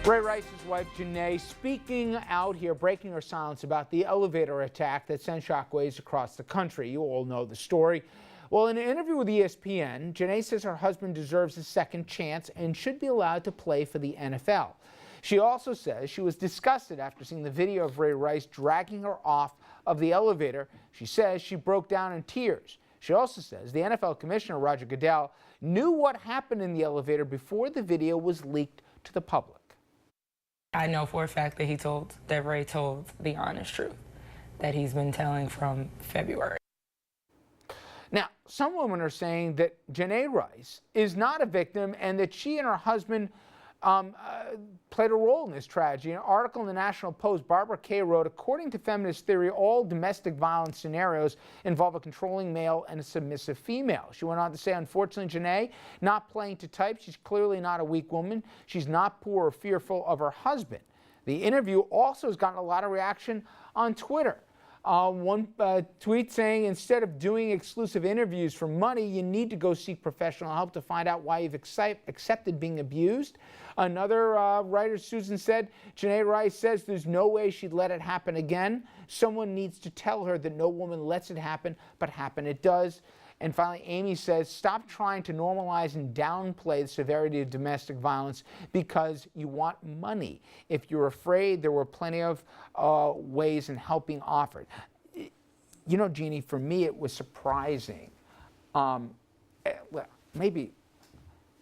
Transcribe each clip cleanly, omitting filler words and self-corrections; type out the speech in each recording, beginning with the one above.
Ray Rice's wife, Janay, speaking out here, breaking her silence about the elevator attack that sent shockwaves across the country. You all know the story. Well, in an interview with ESPN, Janay says her husband deserves a second chance and should be allowed to play for the NFL. She also says she was disgusted after seeing the video of Ray Rice dragging her off of the elevator. She says she broke down in tears. She also says the NFL commissioner, Roger Goodell, knew what happened in the elevator before the video was leaked to the public. I know for a fact that Ray told the honest truth that he's been telling from February. Now, some women are saying that Janay Rice is not a victim and that she and her husband played a role in this tragedy. In an article in the National Post, Barbara Kay wrote, according to feminist theory, all domestic violence scenarios involve a controlling male and a submissive female. She went on to say, unfortunately, Janay, not playing to type, she's clearly not a weak woman. She's not poor or fearful of her husband. The interview also has gotten a lot of reaction on Twitter. One tweet saying, instead of doing exclusive interviews for money, you need to go seek professional help to find out why you've accepted being abused. Another writer, Susan, said, Janay Rice says there's no way she'd let it happen again. Someone needs to tell her that no woman lets it happen, but happen it does. And finally, Amy says, stop trying to normalize and downplay the severity of domestic violence because you want money. If you're afraid, there were plenty of ways in helping offered. You know, Jeannie, for me, it was surprising. Maybe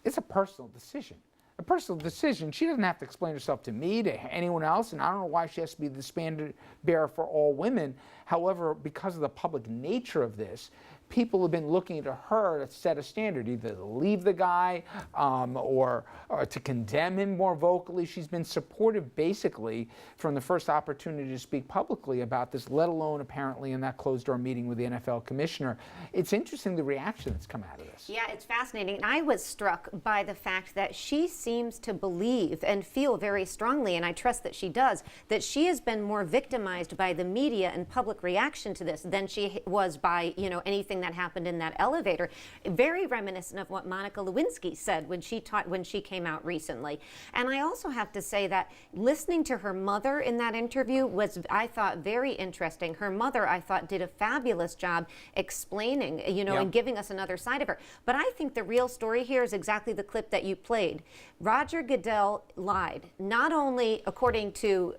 it's a personal decision. A personal decision. She doesn't have to explain herself to me, to anyone else, and I don't know why she has to be the standard bearer for all women. However, because of the public nature of this, people have been looking to her to set a standard, either to leave the guy or to condemn him more vocally. She's been supportive, basically, from the first opportunity to speak publicly about this, let alone apparently in that closed-door meeting with the NFL commissioner. It's interesting the reaction that's come out of this. Yeah, it's fascinating. And I was struck by the fact that she seems to believe and feel very strongly, and I trust that she does, that she has been more victimized by the media and public reaction to this than she was by, you know, anything that happened in that elevator. Very reminiscent of what Monica Lewinsky said when she came out recently. And I also have to say that listening to her mother in that interview was, I thought, very interesting. Her mother, I thought, did a fabulous job explaining, you know, and giving us another side of her. But I think the real story here is exactly the clip that you played. Roger Goodell lied, not only according to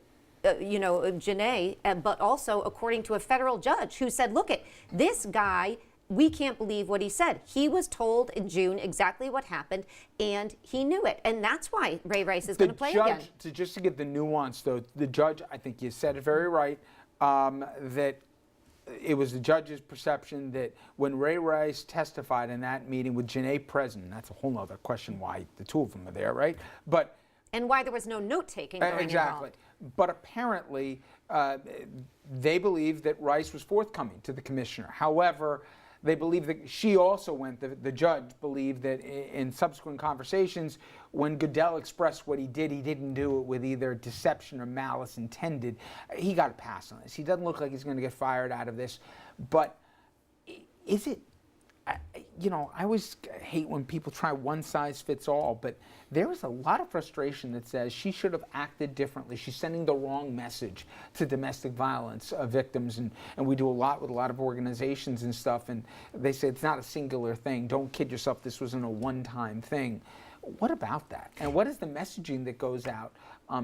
you know, Janay, but also according to a federal judge who said, look, this guy, we can't believe what he said. He was told in June exactly what happened, and he knew it. And that's why Ray Rice is going to play again. Just to get the nuance, though, the judge, I think you said it very right, that it was the judge's perception that when Ray Rice testified in that meeting with Janay present, and that's a whole other question why the two of them are there, right? But and why there was no note-taking going exactly. involved. But apparently, they believe that Rice was forthcoming to the commissioner. However, they believe that she also went, the judge believed that in subsequent conversations, when Goodell expressed what he didn't do it with either deception or malice intended. He got a pass on this. He doesn't look like he's going to get fired out of this. But is it, you know, I always hate when people try one size fits all, but there is a lot of frustration that says she should have acted differently. She's sending the wrong message to domestic violence victims, and we do a lot with a lot of organizations and stuff, and they say it's not a singular thing. Don't kid yourself, this wasn't a one-time thing. What about that? And what is the messaging that goes out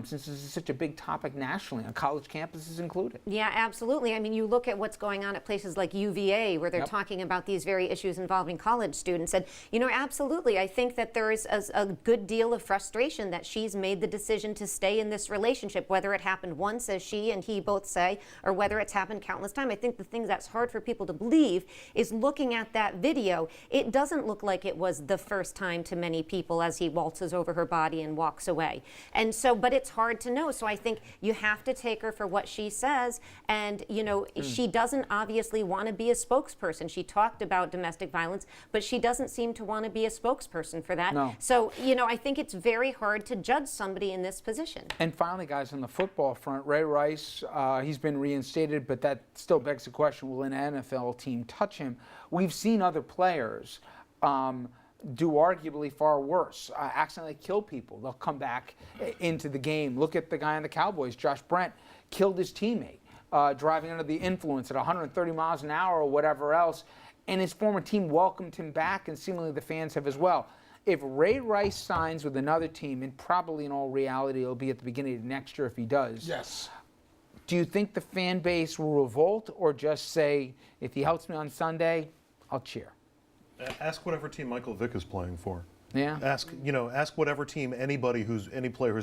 since this is such a big topic nationally, on college campuses included? Yeah, absolutely. I mean, you look at what's going on at places like UVA, where they're talking about these very issues involving college students. And, you know, absolutely, I think that there is a good deal of frustration that she's made the decision to stay in this relationship, whether it happened once, as she and he both say, or whether it's happened countless times. I think the thing that's hard for people to believe is looking at that video. It doesn't look like it was the first time to many people as he waltzes over her body and walks away. And so, but it's hard to know. So I think you have to take her for what she says. And, you know, she doesn't obviously want to be a spokesperson. She talked about domestic violence, but she doesn't seem to want to be a spokesperson for that. No. So, you know, I think it's very hard to judge somebody in this position. And finally, guys, on the football front, Ray Rice, he's been reinstated, but that still begs the question, will an NFL team touch him? We've seen other players do arguably far worse, accidentally kill people. They'll come back into the game. Look at the guy on the Cowboys, Josh Brent, killed his teammate, driving under the influence at 130 miles an hour or whatever else, and his former team welcomed him back, and seemingly the fans have as well. If Ray Rice signs with another team, and probably in all reality it'll be at the beginning of next year if he does, Yes. do you think the fan base will revolt or just say, if he helps me on Sunday, I'll cheer? Ask whatever team Michael Vick is playing for. Yeah. Ask whatever team, any player who's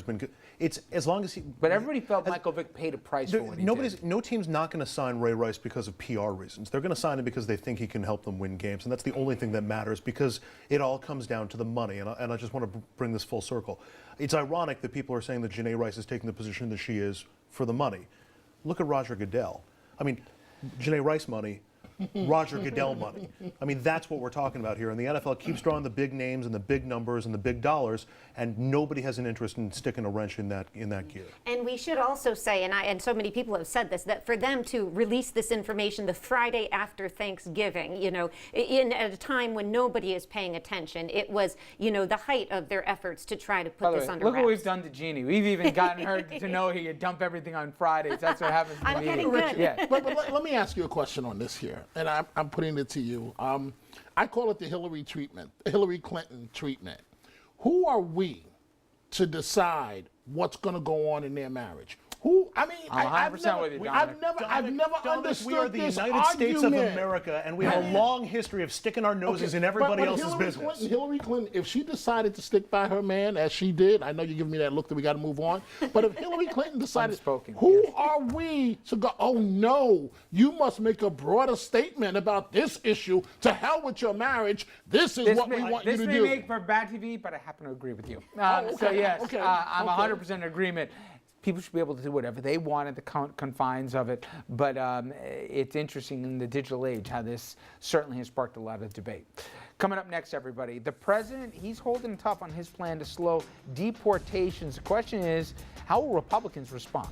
been good. It's as long as he. But everybody felt Michael Vick paid a price for what he did. No team's not going to sign Ray Rice because of PR reasons. They're going to sign him because they think he can help them win games, and that's the only thing that matters, because it all comes down to the money. And I just want to bring this full circle. It's ironic that people are saying that Janay Rice is taking the position that she is for the money. Look at Roger Goodell. I mean, Janay Rice money. Roger Goodell money. I mean, that's what we're talking about here. And the NFL keeps drawing the big names and the big numbers and the big dollars, and nobody has an interest in sticking a wrench in that gear. And we should also say, and so many people have said this, that for them to release this information the Friday after Thanksgiving, at a time when nobody is paying attention, it was, the height of their efforts to try to put this under look wraps. what we've done to Jeannie. We've even gotten her to know he could dump everything on Fridays. That's what happens to me. I'm getting good. Yeah. But let me ask you a question on this here, and I'm putting it to you. I call it the Hillary Clinton treatment. Who are we to decide what's going to go on in their marriage? Who? I mean, I'm 100% with you, Dominic. I've never understood we are the this United States of argument. America, and we have a long history of sticking our noses in everybody else's business. Hillary Clinton, if she decided to stick by her man, as she did, I know you're giving me that look that we got to move on, but if Hillary Clinton decided, Unspoken, who yes. are we to go, oh no, you must make a broader statement about this issue, to hell with your marriage, this is what we want you to do. This may make for bad TV, but I happen to agree with you. Okay, So yes, okay, I'm okay. 100% in agreement. People should be able to do whatever they want in the confines of it, but it's interesting in the digital age how this certainly has sparked a lot of debate. Coming up next, everybody, the president, he's holding tough on his plan to slow deportations. The question is, how will Republicans respond?